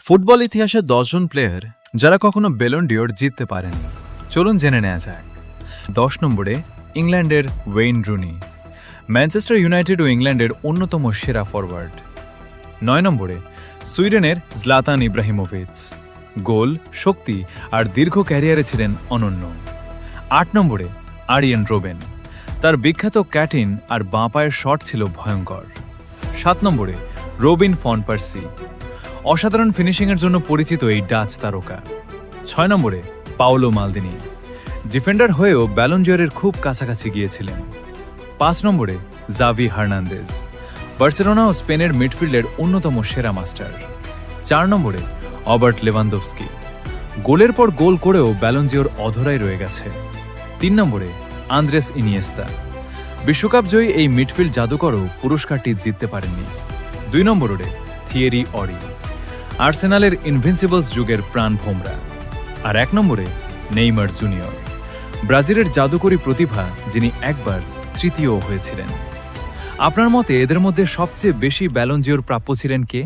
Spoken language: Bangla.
ফুটবল ইতিহাসে 10 জন প্লেয়ার যারা কখনো বেলন ডিওর জিততে পারেনি। চলুন জেনে নেওয়া যাক। 10 নম্বরে ইংল্যান্ডের ওয়েইন রুনি, ম্যানচেস্টার ইউনাইটেড ও ইংল্যান্ডের অন্যতম সেরা ফরওয়ার্ড। 9 নম্বরে সুইডেনের জলাতান ইব্রাহিমোভিচ, গোল, শক্তি আর দীর্ঘ ক্যারিয়ারে ছিলেন অনন্য। 8 নম্বরে আরিয়েন রোবেন, তার বিখ্যাত ক্যাটিন আর বাঁ পায়ের শট ছিল ভয়ঙ্কর। 7 নম্বরে রবিন ফন পার্সি, অসাধারণ ফিনিশিংয়ের জন্য পরিচিত এই ডাচ তারকা। 6 নম্বরে পাওলো মালদিনি, ডিফেন্ডার হয়েও ব্যালন ডিওরের খুব কাছাকাছি গিয়েছিলেন। 5 নম্বরে জাভি হার্নান্দেজ, বার্সেলোনা ও স্পেনের মিডফিল্ডের অন্যতম সেরা মাস্টার। 4 নম্বরে রবার্ট লেভানডোভস্কি, গোলের পর গোল করেও ব্যালন ডিওর অধরাই রয়ে গেছে। 3 নম্বরে আন্দ্রেস ইনিয়েস্তা, বিশ্বকাপ জয়ী এই মিডফিল্ড জাদুকরও পুরস্কারটি জিততে পারেননি। 2 নম্বরে থিয়েরি অরি, আর্সেনালের ইনভিনসিবলস যুগের প্রাণ ভোমরা। আর 1 নম্বরে নেইমার জুনিয়র, ব্রাজিলের জাদুকরী প্রতিভা, যিনি একবার তৃতীয় হয়েছিলেন। আপনার মতে এদের মধ্যে সবচেয়ে বেশি ব্যালন ডিওর প্রাপ্য ছিলেন কে?